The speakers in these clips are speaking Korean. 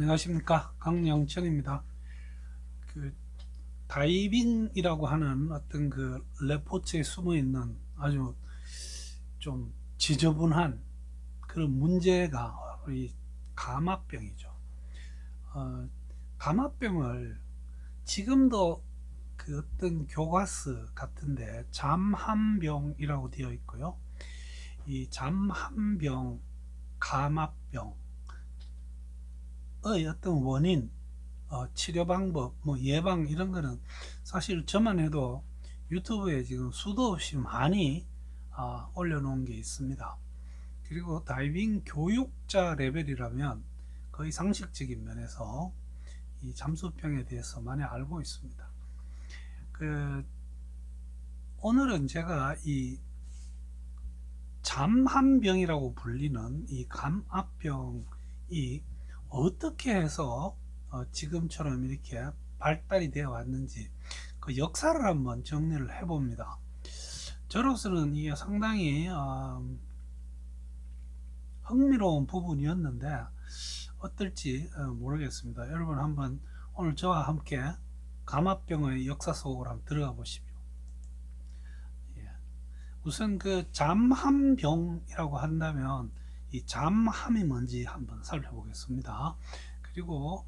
안녕하십니까, 강영천입니다. 그 다이빙이라고 하는 어떤 그 레포츠에 숨어 있는 아주 좀 지저분한 그런 문제가 우리 감압병이죠. 어, 감압병을 지금도 그 어떤 교과서 같은데 잠한병이라고 되어 있고요. 이 잠한병, 감압병의 어떤 원인, 치료 방법, 뭐 예방 이런 거는 사실 저만 해도 유튜브에 지금 수도 없이 많이 올려놓은 게 있습니다. 그리고 다이빙 교육자 레벨이라면 거의 상식적인 면에서 이 잠수병에 대해서 많이 알고 있습니다. 그 오늘은 제가 이 잠한병이라고 불리는 이 감압병이 어떻게 해서 지금처럼 이렇게 발달이 되어 왔는지 그 역사를 한번 정리를 해 봅니다. 저로서는 이게 상당히 흥미로운 부분이었는데 어떨지 모르겠습니다. 여러분 한번 오늘 저와 함께 감압병의 역사 속으로 한번 들어가 보십시오. 예. 우선 그 잠함병이라고 한다면 이 잠함이 뭔지 한번 살펴보겠습니다. 그리고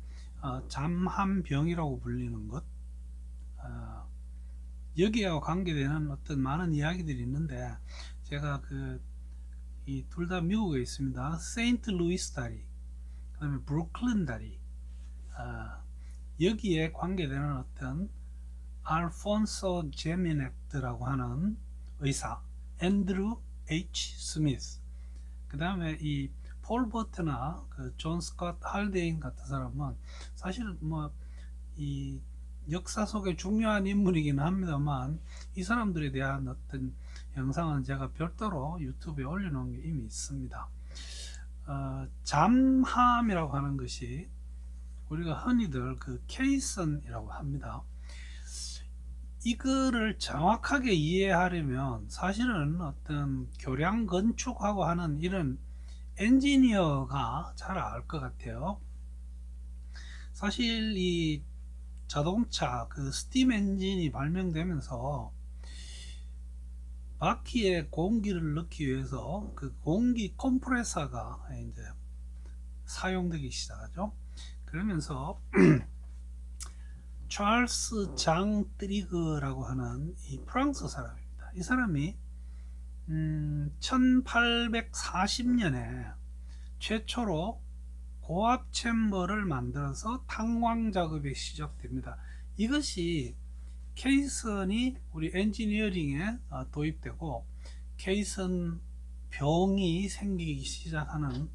잠함병이라고 불리는 것, 어, 여기와 관계되는 어떤 많은 이야기들이 있는데 제가 그 이 둘 다 미국에 있습니다. 세인트 루이스 다리, 그 다음에 브루클린 다리, 여기에 관계되는 어떤 알폰소 제미넥트라고 하는 의사, 앤드루 H. 스미스, 그 다음에 이 폴 버트나 그 존 스콧 할데인 같은 사람은 사실 뭐 이 역사 속에 중요한 인물이긴 합니다만 이 사람들에 대한 어떤 영상은 제가 별도로 유튜브에 올려놓은 게 이미 있습니다. 잠함이라고 하는 것이 우리가 흔히들 그 케이선이라고 합니다. 이거를 정확하게 이해하려면 사실은 어떤 교량 건축하고 하는 이런 엔지니어가 잘 알 것 같아요. 사실 이 자동차 그 스팀 엔진이 발명되면서 바퀴에 공기를 넣기 위해서 그 공기 컴프레서가 이제 사용되기 시작하죠. 그러면서 찰스 장 트리그라고 하는 이 프랑스 사람입니다. 이 사람이 1840년에 최초로 고압 챔버를 만들어서 탕광 작업이 시작됩니다. 이것이 케이선이 우리 엔지니어링에 도입되고 케이선 병이 생기기 시작하는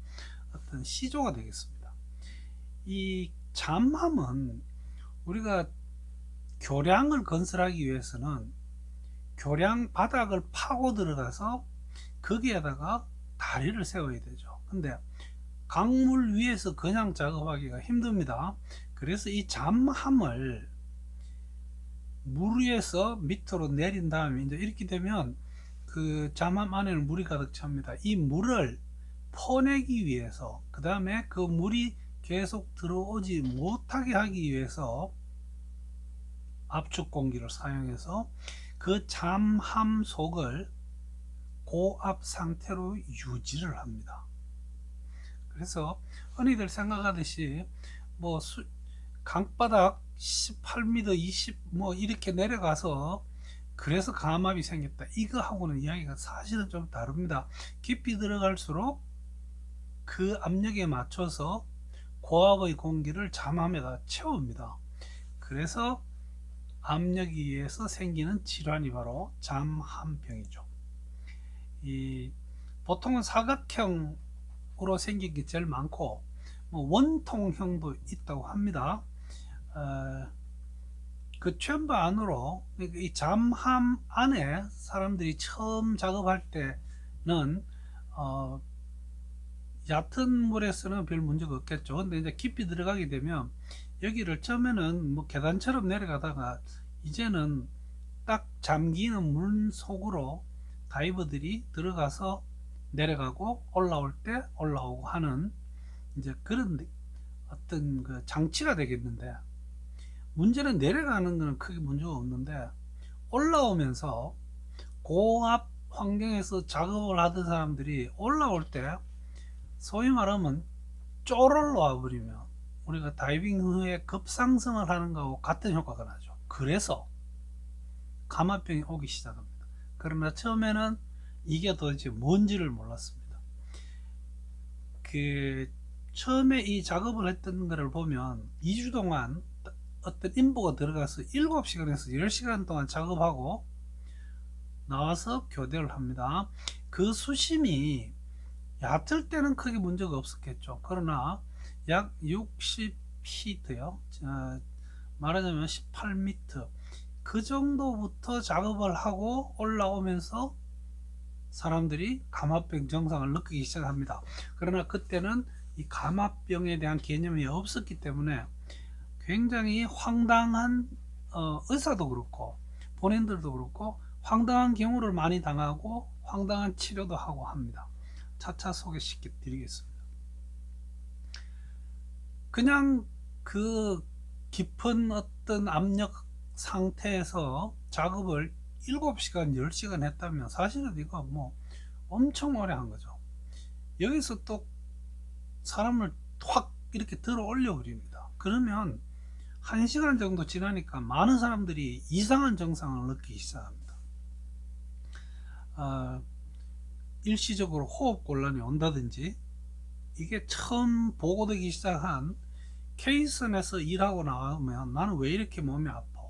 어떤 시조가 되겠습니다. 이 잠함은 우리가 교량을 건설하기 위해서는 교량 바닥을 파고 들어가서 거기에다가 다리를 세워야 되죠. 근데 강물 위에서 그냥 작업하기가 힘듭니다. 그래서 이 잠함을 물 위에서 밑으로 내린 다음에 이제 이렇게 되면 그 잠함 안에는 물이 가득 찹니다. 이 물을 퍼내기 위해서, 그 다음에 그 물이 계속 들어오지 못하게 하기 위해서 압축 공기를 사용해서 그 잠함 속을 고압 상태로 유지를 합니다. 그래서 흔히들 생각하듯이 뭐 강바닥 18m 20 뭐 이렇게 내려가서 그래서 감압이 생겼다, 이거 하고는 이야기가 사실은 좀 다릅니다. 깊이 들어갈수록 그 압력에 맞춰서 고압의 공기를 잠함에다 채웁니다. 그래서 압력에 의해서 생기는 질환이 바로 잠함병이죠. 이 보통은 사각형으로 생긴 게 제일 많고 뭐 원통형도 있다고 합니다. 그 챔버 안으로, 이 잠함 안에 사람들이 처음 작업할 때는 얕은 물에서는 별 문제가 없겠죠. 근데 이제 깊이 들어가게 되면 여기를 처음에는 뭐 계단처럼 내려가다가 이제는 딱 잠기는 물 속으로 다이버들이 들어가서 내려가고 올라올 때 올라오고 하는 이제 그런 어떤 그 장치가 되겠는데, 문제는 내려가는 것은 크게 문제가 없는데 올라오면서 고압 환경에서 작업을 하던 사람들이 올라올 때 소위 말하면 쪼르르 와버리면 우리가 다이빙 후에 급상승을 하는 거하고 같은 효과가 나죠. 그래서 감압병이 오기 시작합니다. 그러나 처음에는 이게 도대체 뭔지를 몰랐습니다. 그 처음에 이 작업을 했던 거를 보면 2주 동안 어떤 인부가 들어가서 7시간에서 10시간 동안 작업하고 나와서 교대를 합니다. 그 수심이 얕을 때는 크게 문제가 없었겠죠. 그러나 약 60피트요. 말하자면 18m. 그 정도부터 작업을 하고 올라오면서 사람들이 감압병 증상을 느끼기 시작합니다. 그러나 그때는 이 감압병에 대한 개념이 없었기 때문에 굉장히 황당한 의사도 그렇고 본인들도 그렇고 황당한 경우를 많이 당하고 황당한 치료도 하고 합니다. 차차 소개시켜 드리겠습니다. 그냥 그 깊은 어떤 압력 상태에서 작업을 7시간, 10시간 했다면 사실은 이거 뭐 엄청 오래 한 거죠. 여기서 또 사람을 확 이렇게 들어 올려 버립니다. 그러면 1시간 정도 지나니까 많은 사람들이 이상한 증상을 느끼기 시작합니다. 일시적으로 호흡곤란이 온다든지, 이게 처음 보고되기 시작한 케이슨에서 일하고 나오면 나는 왜 이렇게 몸이 아파,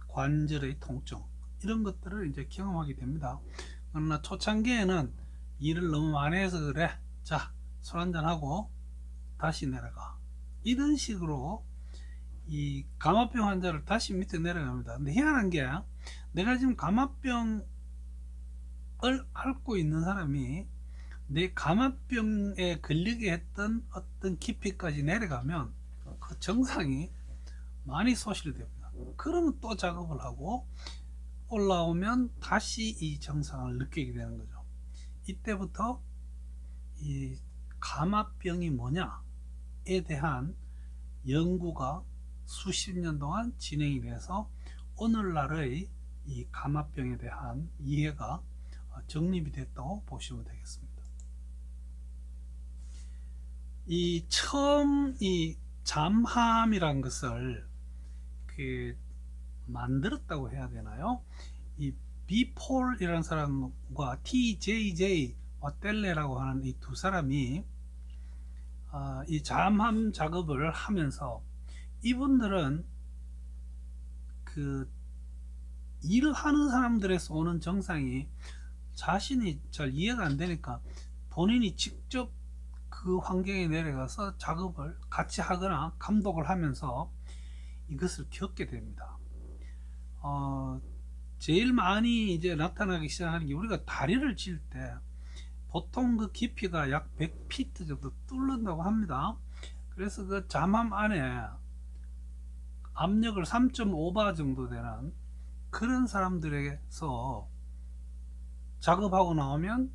관절의 통증, 이런 것들을 이제 경험하게 됩니다. 그러나 초창기에는 일을 너무 많이 해서 그래, 자 술 한잔하고 다시 내려가, 이런 식으로 이 감압병 환자를 다시 밑에 내려갑니다. 근데 희한한 게, 내가 지금 감압병을 앓고 있는 사람이 내 감압병에 걸리게 했던 어떤 깊이까지 내려가면 그 증상이 많이 소실됩니다. 그러면 또 작업을 하고 올라오면 다시 이 증상을 느끼게 되는 거죠. 이때부터 이 감압병이 뭐냐에 대한 연구가 수십 년 동안 진행이 돼서 오늘날의 이 감압병에 대한 이해가 정립이 됐다고 보시면 되겠습니다. 이 처음 이 잠함이란 것을 만들었다고 해야 되나요? 이 비폴이라는 사람과 TJJ 와텔레라고 하는 이 두 사람이 이 잠함 작업을 하면서, 이분들은 그 일을 하는 사람들에서 오는 증상이 자신이 잘 이해가 안 되니까 본인이 직접 그 환경에 내려가서 작업을 같이 하거나 감독을 하면서 이것을 겪게 됩니다. 제일 많이 이제 나타나기 시작하는 게, 우리가 다리를 칠 때 보통 그 깊이가 약 100피트 정도 뚫는다고 합니다. 그래서 그 잠함 안에 압력을 3.5바 정도 되는 그런 사람들에게서 작업하고 나오면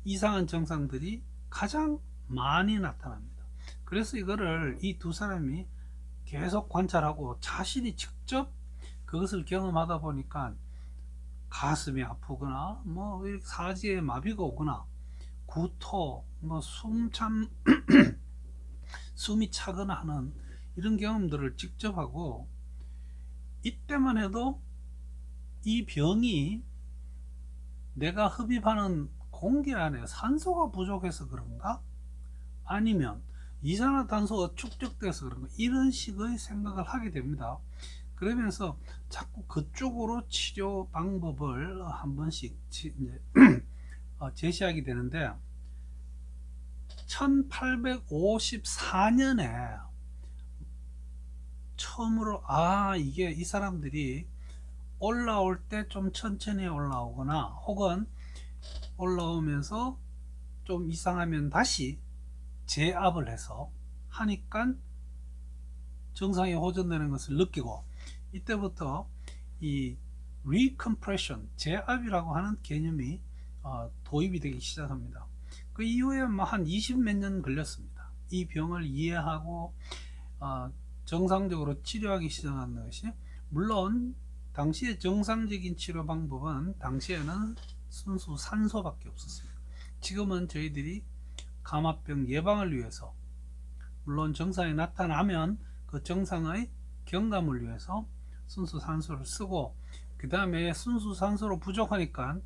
이상한 증상들이 가장 많이 나타납니다. 그래서 이거를 이 두 사람이 계속 관찰하고 자신이 직접 그것을 경험하다 보니까 가슴이 아프거나 뭐 사지에 마비가 오거나 구토, 뭐 숨이 차거나 하는 이런 경험들을 직접 하고, 이때만 해도 이 병이 내가 흡입하는 공기 안에 산소가 부족해서 그런가, 아니면 이산화탄소가 축적돼서 그런가, 이런 식의 생각을 하게 됩니다. 그러면서 자꾸 그쪽으로 치료 방법을 한 번씩 제시하게 되는데, 1854년에 처음으로 이게 이 사람들이 올라올 때 좀 천천히 올라오거나 혹은 올라오면서 좀 이상하면 다시 제압을 해서 하니까 정상에 호전되는 것을 느끼고, 이때부터 이 리컴프레션, 제압이라고 하는 개념이 도입이 되기 시작합니다. 그 이후에 한 20몇 년 걸렸습니다. 이 병을 이해하고 정상적으로 치료하기 시작하는 것이, 물론 당시의 정상적인 치료 방법은 당시에는 순수 산소밖에 없었습니다. 지금은 저희들이 감압병 예방을 위해서, 물론 증상이 나타나면 그 증상의 경감을 위해서 순수 산소를 쓰고, 그 다음에 순수 산소로 부족하니까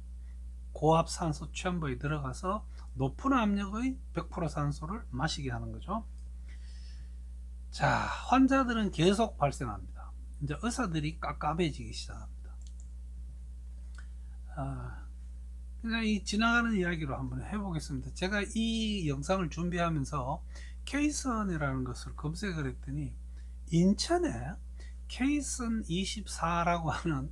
고압 산소 챔버에 들어가서 높은 압력의 100% 산소를 마시게 하는 거죠. 자, 환자들은 계속 발생합니다. 이제 의사들이 깝깝해지기 시작합니다. 그냥 이 지나가는 이야기로 한번 해보겠습니다. 제가 이 영상을 준비하면서 케이슨이라는 것을 검색을 했더니 인천에 케이슨 24라고 하는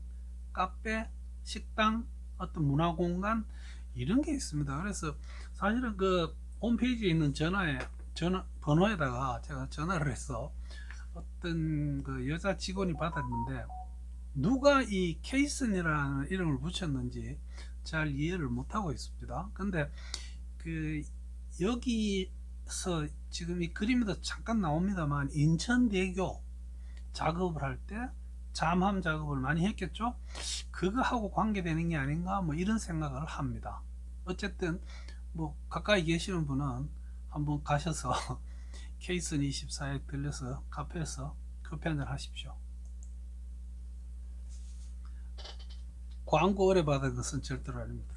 카페, 식당, 어떤 문화공간 이런 게 있습니다. 그래서 사실은 그 홈페이지에 있는 전화 번호에다가 제가 전화를 해서 어떤 그 여자 직원이 받았는데, 누가 이 케이슨이라는 이름을 붙였는지 잘 이해를 못하고 있습니다. 근데 그 여기서 지금 이 그림에도 잠깐 나옵니다만, 인천대교 작업을 할 때 잠함 작업을 많이 했겠죠. 그거하고 관계되는 게 아닌가, 뭐 이런 생각을 합니다. 어쨌든 뭐 가까이 계시는 분은 한번 가셔서 케이슨 24에 들려서 카페에서 커피 한잔 하십시오. 광고 오래 받은 것은 절대로 아닙니다.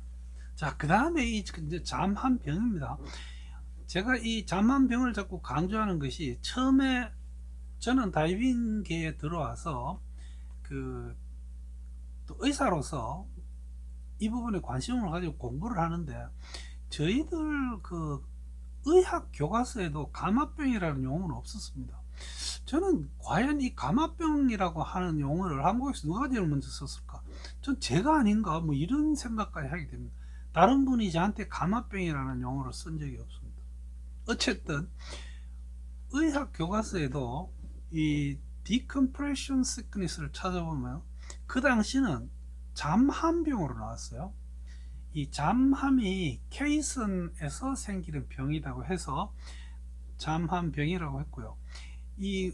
자, 그 다음에 이 잠한병입니다. 제가 이 잠한병을 자꾸 강조하는 것이, 처음에 저는 다이빙계에 들어와서 또 의사로서 이 부분에 관심을 가지고 공부를 하는데, 저희들 그 의학 교과서에도 감압병이라는 용어는 없었습니다. 저는 과연 이 감압병이라고 하는 용어를 한국에서 누가 제일 먼저 썼을까? 전 제가 아닌가, 뭐 이런 생각까지 하게 됩니다. 다른 분이 저한테 감압병이라는 용어를 쓴 적이 없습니다. 어쨌든 의학 교과서에도 이 decompression sickness를 찾아보면 그 당시는 잠함병으로 나왔어요. 이 잠함이 케이슨에서 생기는 병이라고 해서 잠함병이라고 했고요. 이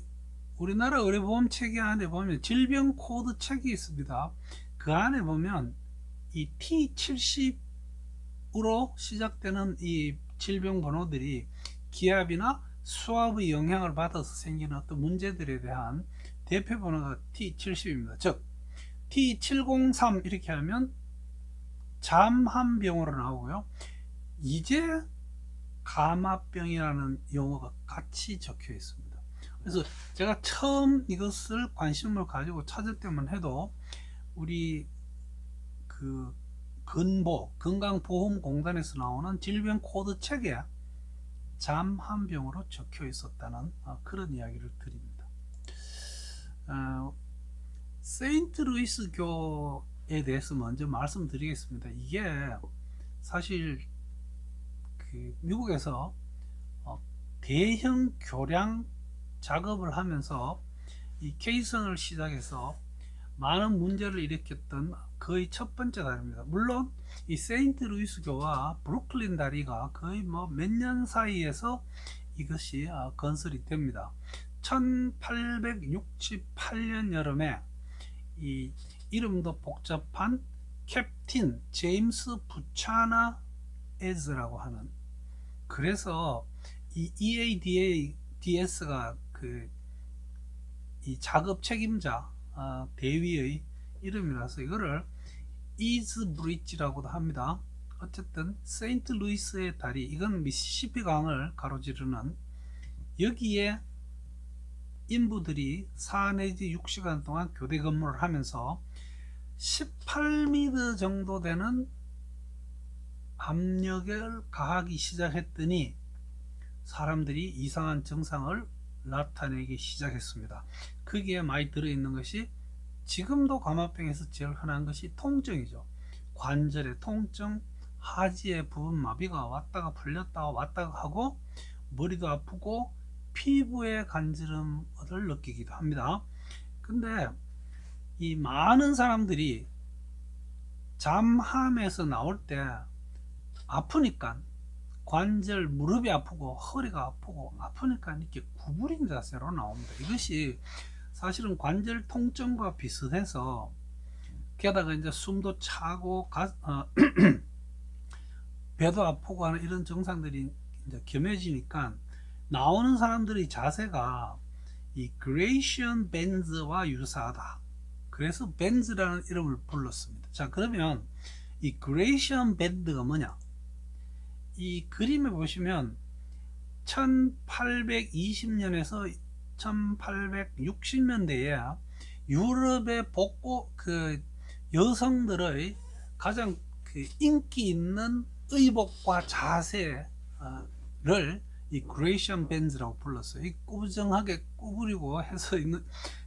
우리나라 의료보험 체계 안에 보면 질병 코드 책이 있습니다. 그 안에 보면 이 T70으로 시작되는 이 질병 번호들이 기압이나 수압의 영향을 받아서 생기는 어떤 문제들에 대한 대표 번호가 T70입니다. 즉 T703 이렇게 하면 잠함병으로 나오고요. 이제 감압병이라는 용어가 같이 적혀 있습니다. 그래서 제가 처음 이것을 관심을 가지고 찾을 때만 해도 우리 그 건강보험공단에서 나오는 질병 코드 책에 잠한병으로 적혀 있었다는 그런 이야기를 드립니다. 세인트루이스 교에 대해서 먼저 말씀드리겠습니다. 이게 사실 그 미국에서 대형 교량 작업을 하면서 이 케이슨을 시작해서 많은 문제를 일으켰던 거의 첫 번째 다리입니다. 물론 이 세인트루이스 교와 브루클린 다리가 거의 뭐 몇 년 사이에서 이것이 건설이 됩니다. 1868년 여름에 이 이름도 복잡한 캡틴 제임스 부차나 에즈라고 하는, 그래서 이 EADS가 이 작업 책임자 대위의 이름이라서 이거를 이즈 브릿지라고도 합니다. 어쨌든 세인트루이스의 다리, 이건 미시시피 강을 가로지르는, 여기에 인부들이 4 내지 6시간 동안 교대 근무를 하면서 18m 정도 되는 압력을 가하기 시작했더니 사람들이 이상한 증상을 나타내기 시작했습니다. 거기에 많이 들어있는 것이, 지금도 감압병에서 제일 흔한 것이 통증이죠. 관절의 통증, 하지의 부분 마비가 왔다가 풀렸다가 왔다가 하고, 머리도 아프고 피부의 간지럼을 느끼기도 합니다. 근데 이 많은 사람들이 잠함에서 나올 때 아프니까 관절, 무릎이 아프고 허리가 아프고 아프니까 이렇게 구부린 자세로 나옵니다. 이것이 사실은 관절 통증과 비슷해서, 게다가 이제 숨도 차고 배도 아프고 하는 이런 증상들이 이제 겸해지니까 나오는 사람들의 자세가 이 그레이션 벤즈와 유사하다. 그래서 벤즈라는 이름을 불렀습니다. 자, 그러면 이 그레이션 밴드가 뭐냐? 이 그림에 보시면 1820년에서 1860년대에 유럽의 복고 그 여성들의 가장 그 인기 있는 의복과 자세를 이 그레이션 밴즈라고 불렀어요. 이 꾸정하게 구부리고 해서 있는,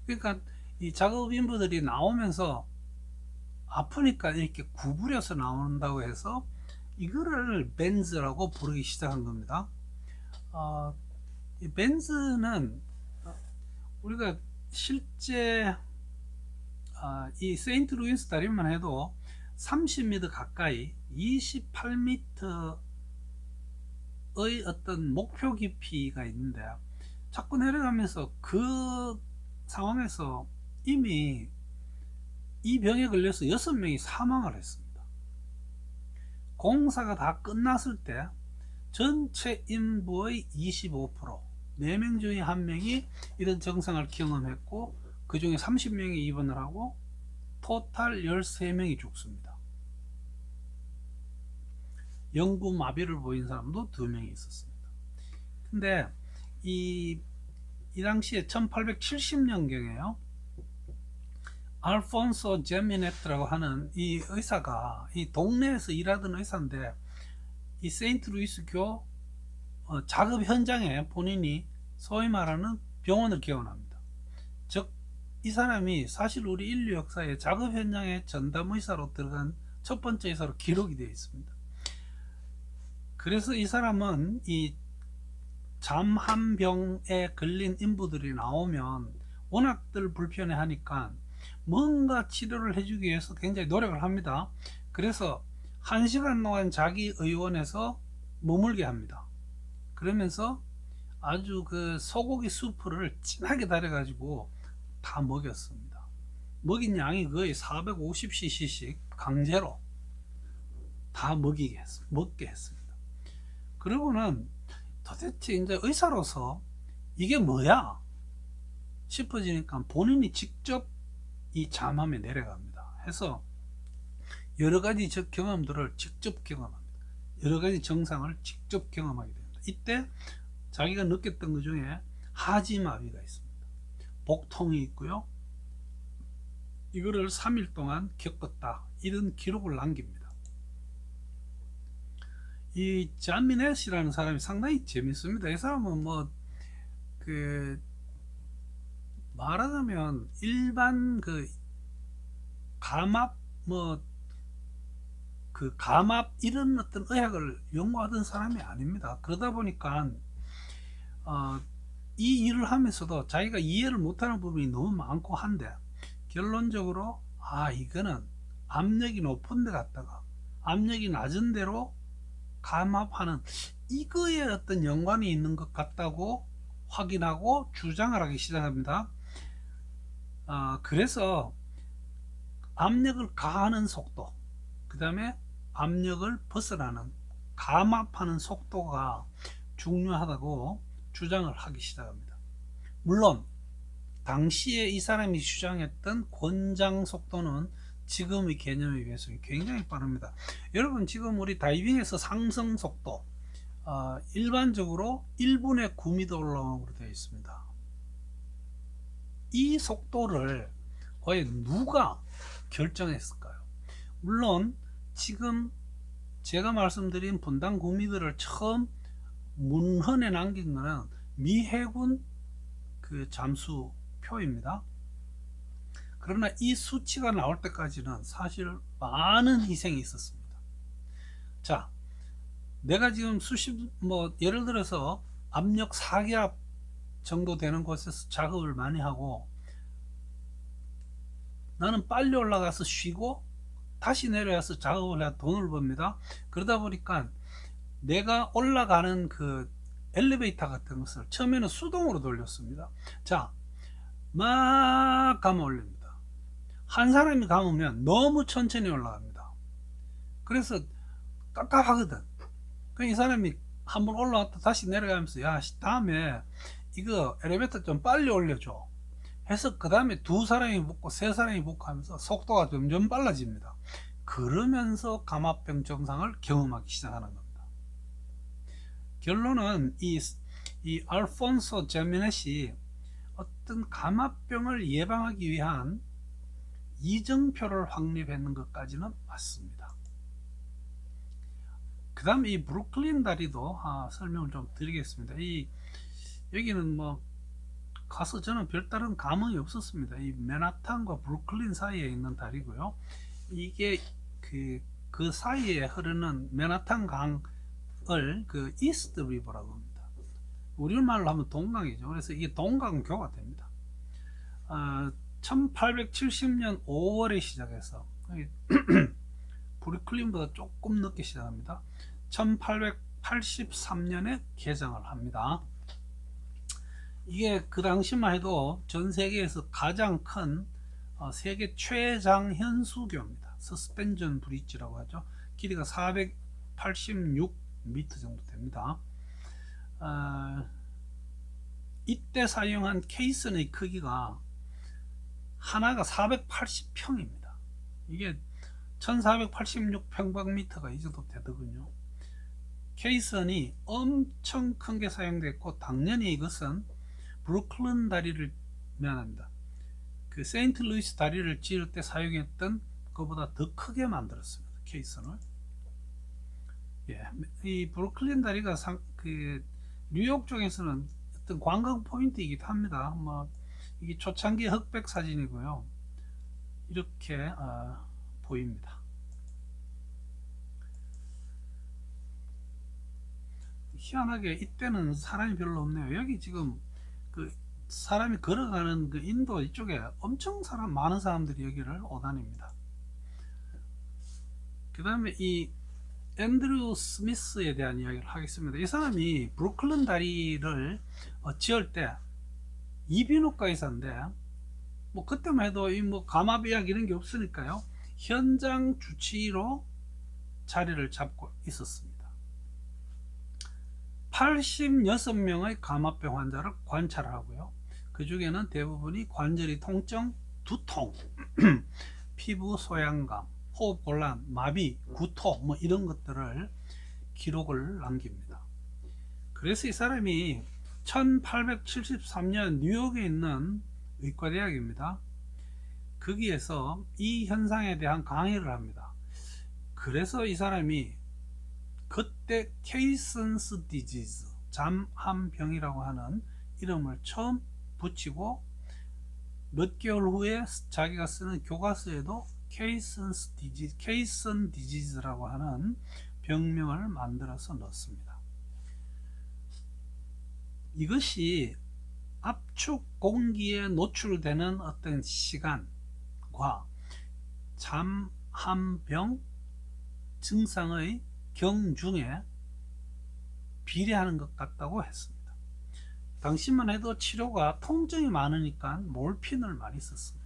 그러니까 이 작업 인부들이 나오면서 아프니까 이렇게 구부려서 나온다고 해서 이거를 벤즈라고 부르기 시작한 겁니다. 이 벤즈는 우리가 실제 이 세인트루이스 다리만 해도 30m 가까이 28m의 어떤 목표 깊이가 있는데, 자꾸 내려가면서 그 상황에서 이미 이 병에 걸려서 6명이 사망을 했습니다. 공사가 다 끝났을 때 전체 인부의 25%, 4명 중에 1명이 이런 증상을 경험했고, 그 중에 30명이 입원을 하고 토탈 13명이 죽습니다. 영구 마비를 보인 사람도 2명이 있었습니다. 근데 이 당시에 1870년경에요. 알폰소 제미네트라고 하는 이 의사가, 이 동네에서 일하던 의사인데, 이 세인트루이스 교 작업 현장에 본인이 소위 말하는 병원을 개원합니다. 즉, 이 사람이 사실 우리 인류 역사에 작업 현장에 전담 의사로 들어간 첫 번째 의사로 기록이 되어 있습니다. 그래서 이 사람은 이 잠한병에 걸린 인부들이 나오면 워낙들 불편해 하니까 뭔가 치료를 해주기 위해서 굉장히 노력을 합니다. 그래서 1시간 동안 자기 의원에서 머물게 합니다. 그러면서 아주 그 소고기 수프를 진하게 달여가지고 다 먹였습니다. 먹인 양이 거의 450cc씩 강제로 다 먹게 했습니다. 그러고는 도대체 이제 의사로서 이게 뭐야 싶어지니까 본인이 직접 이 잠함에 내려갑니다. 해서 여러 가지 경험들을 직접 경험합니다. 여러 가지 증상을 직접 경험하게 됩니다. 이때 자기가 느꼈던 것 중에 하지마비가 있습니다. 복통이 있고요. 이거를 3일 동안 겪었다. 이런 기록을 남깁니다. 이 자미넷이라는 사람이 상당히 재밌습니다. 이 사람은 말하자면 일반 감압 감압 이런 어떤 의학을 연구하던 사람이 아닙니다. 그러다 보니까 이 일을 하면서도 자기가 이해를 못하는 부분이 너무 많고 한데, 결론적으로 이거는 압력이 높은 데 갔다가 압력이 낮은 데로 감압하는 이거에 어떤 연관이 있는 것 같다고 확인하고 주장을 하기 시작합니다. 그래서 압력을 가하는 속도, 그 다음에 압력을 벗어나는 감압하는 속도가 중요하다고 주장을 하기 시작합니다. 물론 당시에 이 사람이 주장했던 권장 속도는 지금의 개념에 비해서 굉장히 빠릅니다. 여러분, 지금 우리 다이빙에서 상승 속도 일반적으로 1분에 9m 올라오는 되어 있습니다. 이 속도를 과연 누가 결정했을까요? 물론 지금 제가 말씀드린 분당 9m를 처음 문헌에 남긴 것은 미 해군 그 잠수표입니다. 그러나 이 수치가 나올 때까지는 사실 많은 희생이 있었습니다. 자, 내가 지금 예를 들어서 압력 4기압 정도 되는 곳에서 작업을 많이 하고, 나는 빨리 올라가서 쉬고 다시 내려와서 작업을 해야 돈을 법니다. 그러다 보니까 내가 올라가는 그 엘리베이터 같은 것을 처음에는 수동으로 돌렸습니다. 자, 막 감아 올립니다. 한 사람이 감으면 너무 천천히 올라갑니다. 그래서 깝깝하거든. 그 이 사람이 한번 올라왔다 다시 내려가면서 야, 다음에 이거 엘리베이터 좀 빨리 올려줘 해서 그 다음에 두 사람이 붙고 세 사람이 붙고 하면서 속도가 점점 빨라집니다. 그러면서 감압병 증상을 경험하기 시작하는 겁니다. 결론은 이 알폰소 제미넷이 어떤 감압병을 예방하기 위한 이정표를 확립했는 것까지는 맞습니다. 그 다음 이 브루클린 다리도 설명을 좀 드리겠습니다. 여기는 뭐 가서 저는 별다른 감흥이 없었습니다. 이 맨하탄과 브루클린 사이에 있는 다리고요. 이게 그 사이에 흐르는 맨하탄 강을 그 이스트 리버라고 합니다. 우리말로 하면 동강이죠. 그래서 이게 동강교가 됩니다. 1870년 5월에 시작해서 브루클린보다 조금 늦게 시작합니다. 1883년에 개장을 합니다. 이게 그 당시만 해도 전 세계에서 가장 큰 세계 최장 현수교입니다. 서스펜전 브릿지라고 하죠. 길이가 486m 정도 됩니다. 이때 사용한 케이슨의 크기가 하나가 480평입니다. 이게 1486평방미터가 이 정도 되더군요. 케이슨이 엄청 큰 게 사용됐고, 당연히 이것은 브루클린 다리를 미안합니다. 그 세인트루이스 다리를 지을 때 사용했던 것보다 더 크게 만들었습니다. 케이슨을. 예, 이 브루클린 다리가 그 뉴욕 쪽에서는 어떤 관광 포인트이기도 합니다. 뭐 이게 초창기 흑백 사진이고요. 이렇게 보입니다. 희한하게 이때는 사람이 별로 없네요. 여기 지금 그 사람이 걸어가는 그 인도 이쪽에 엄청 많은 사람들이 여기를 오다닙니다. 그 다음에 이 앤드류 스미스에 대한 이야기를 하겠습니다. 이 사람이 브루클린 다리를 지을 때 이비인후과 의사인데, 뭐 그때만 해도 이 뭐 감압의학 이런 게 없으니까요, 현장 주치의로 자리를 잡고 있었습니다. 86명의 감압병 환자를 관찰하고요. 그 중에는 대부분이 관절이 통증, 두통, 피부 소양감, 호흡 곤란, 마비, 구토 뭐 이런 것들을 기록을 남깁니다. 그래서 이 사람이 1873년 뉴욕에 있는 의과대학입니다. 거기에서 이 현상에 대한 강의를 합니다. 그래서 이 사람이 그때 케이슨스 디지즈, 잠함병이라고 하는 이름을 처음 붙이고, 몇 개월 후에 자기가 쓰는 교과서에도 케이슨 디지즈라고 하는 병명을 만들어서 넣습니다. 이것이 압축 공기에 노출되는 어떤 시간과 잠함병 증상의 경중에 비례하는 것 같다고 했습니다. 당시만 해도 치료가 통증이 많으니까 몰핀을 많이 썼습니다.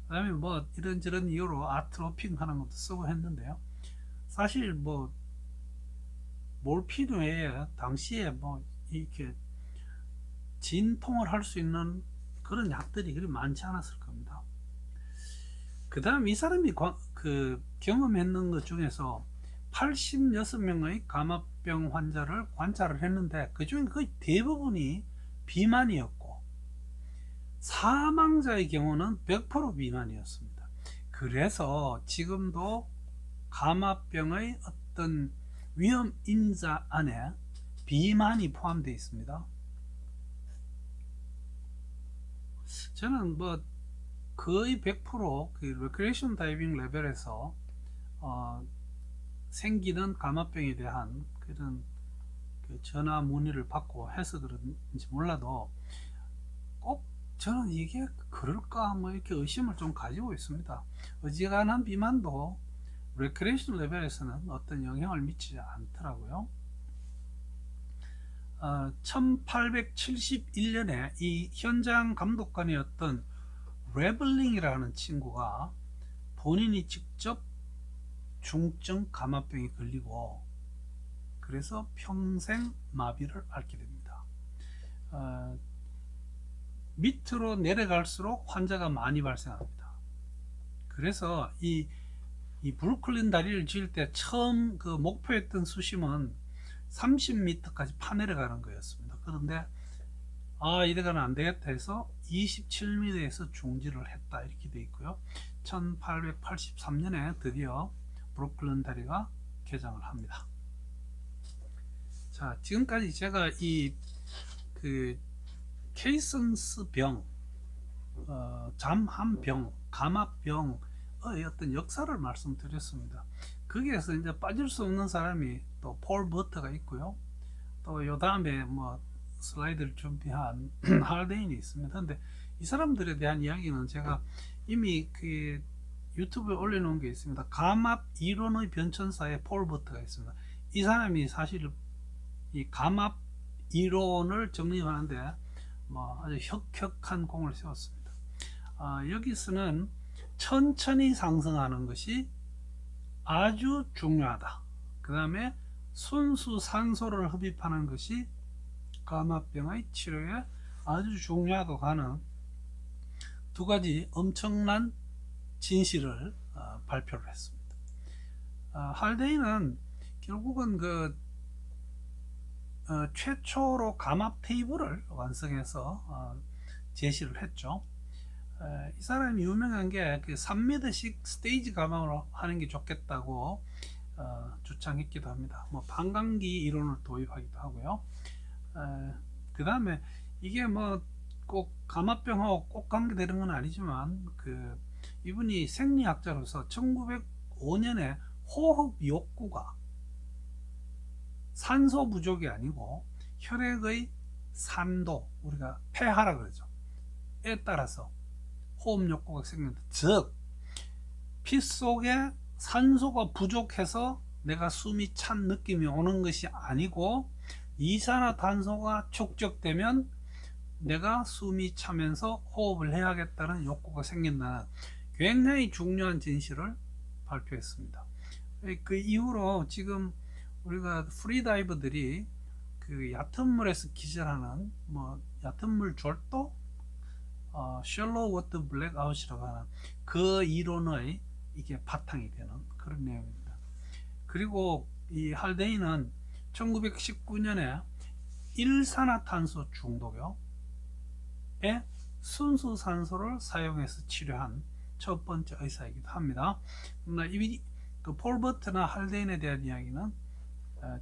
그 다음에 뭐 이런저런 이유로 아트로핀 하는 것도 쓰고 했는데요, 사실 뭐 몰핀 외에 당시에 뭐 이렇게 진통을 할 수 있는 그런 약들이 그리 많지 않았을 겁니다. 그 다음 이 사람이 경험했는 것 중에서 86명의 감압병 환자를 관찰을 했는데, 그 중에 거의 대부분이 비만이었고, 사망자의 경우는 100% 비만이었습니다. 그래서 지금도 감압병의 어떤 위험 인자 안에 비만이 포함되어 있습니다. 저는 뭐 거의 100% 그 레크레이션 다이빙 레벨에서 생기는 감압병에 대한 그런 그 전화 문의를 받고 해서 그런지 몰라도, 꼭 저는 이게 그럴까 뭐 이렇게 의심을 좀 가지고 있습니다. 어지간한 비만도 레크레이션 레벨에서는 어떤 영향을 미치지 않더라고요. 1871년에 이 현장 감독관이었던 레블링이라는 친구가 본인이 직접 중증 감압병에 걸리고 그래서 평생 마비를 앓게 됩니다. 밑으로 내려갈수록 환자가 많이 발생합니다. 그래서 이 브루클린 다리를 지을 때 처음 그 목표했던 수심은 30m까지 파내려가는 거였습니다. 그런데 이래가는 안 되겠다 해서 27m에서 중지를 했다 이렇게 되어 있고요. 1883년에 드디어 브루클린 다리가 개장을 합니다. 자, 지금까지 제가 이 케이슨스 병, 잠한병, 감압병의 어떤 역사를 말씀드렸습니다. 거기에서 이제 빠질 수 없는 사람이 또 폴 버터가 있고요. 또 요 다음에 뭐 슬라이드를 준비한 할데인이 있습니다. 근데 이 사람들에 대한 이야기는 제가 이미 그 유튜브에 올려놓은 게 있습니다. 감압 이론의 변천사에 폴 버터가 있습니다. 이 사람이 사실 이 감압 이론을 정리하는데 뭐 아주 혁혁한 공을 세웠습니다. 여기서는 천천히 상승하는 것이 아주 중요하다. 그 다음에 순수 산소를 흡입하는 것이 감압병의 치료에 아주 중요하다고 하는 두 가지 엄청난 진실을 발표를 했습니다. 할데이는 결국은 최초로 감압 테이블을 완성해서 제시를 했죠. 이 사람이 유명한 게 3m씩 스테이지 감압으로 하는 게 좋겠다고 주장했기도 합니다. 뭐 방광기 이론을 도입하기도 하고요. 그 다음에 이게 뭐 꼭 감압병하고 꼭 관계되는 건 아니지만 이분이 생리학자로서 1905년에 호흡 욕구가 산소 부족이 아니고 혈액의 산도, 우리가 폐하라 그러죠. 에 따라서 호흡 욕구가 생긴다. 즉, 피 속에 산소가 부족해서 내가 숨이 찬 느낌이 오는 것이 아니고 이산화탄소가 축적되면 내가 숨이 차면서 호흡을 해야겠다는 욕구가 생긴다는 굉장히 중요한 진실을 발표했습니다. 그 이후로 지금 우리가 프리다이버들이 얕은 물에서 기절하는 뭐 얕은 물 절도, shallow water blackout이라고 하는 그 이론의 이게 바탕이 되는 그런 내용입니다. 그리고 이 할데이는 1919년에 일산화탄소 중독에 순수 산소를 사용해서 치료한 첫 번째 의사이기도 합니다. 그러나 폴 버트나 할데인에 대한 이야기는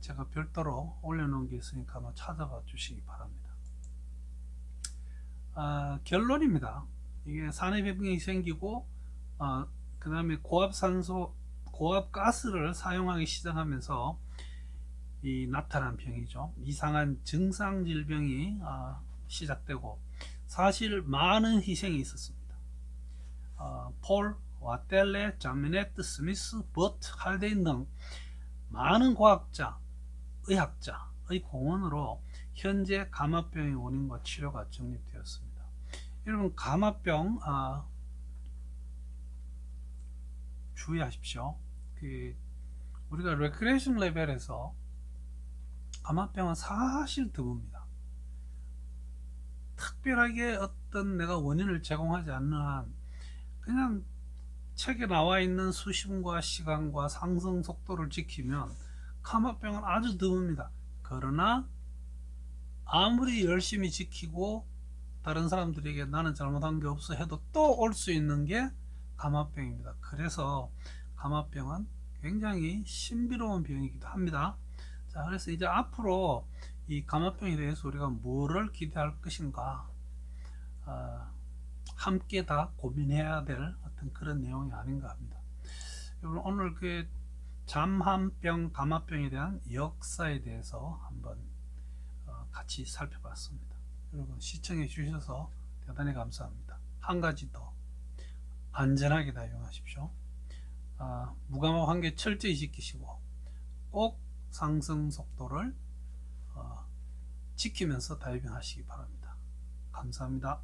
제가 별도로 올려놓은 게 있으니까 한번 찾아봐 주시기 바랍니다. 결론입니다. 이게 산해병이 생기고 그 다음에 고압가스를 사용하기 시작하면서 나타난 병이죠. 이상한 증상질병이 시작되고 사실 많은 희생이 있었습니다. 폴, 와텔레, 자미네트, 스미스, 버트, 할데인 등 많은 과학자, 의학자의 공헌으로 현재 감압병의 원인과 치료가 정립되었습니다. 여러분, 감압병 주의하십시오. 우리가 레크레이션 레벨에서 감압병은 사실 드뭅니다. 특별하게 어떤 내가 원인을 제공하지 않는 한 그냥 책에 나와 있는 수심과 시간과 상승 속도를 지키면 감압병은 아주 드뭅니다. 그러나 아무리 열심히 지키고 다른 사람들에게 나는 잘못한 게 없어 해도 또 올 수 있는 게 감압병입니다. 그래서 감압병은 굉장히 신비로운 병이기도 합니다. 자, 그래서 이제 앞으로 이 감압병에 대해서 우리가 뭐를 기대할 것인가 함께 다 고민해야 될 어떤 그런 내용이 아닌가 합니다. 여러분, 오늘 잠한병, 감압병에 대한 역사에 대해서 한번 같이 살펴봤습니다. 여러분, 시청해 주셔서 대단히 감사합니다. 한 가지 더, 안전하게 사용하십시오. 무감압 환기 철저히 지키시고 꼭 상승 속도를 지키면서 다이빙 하시기 바랍니다. 감사합니다.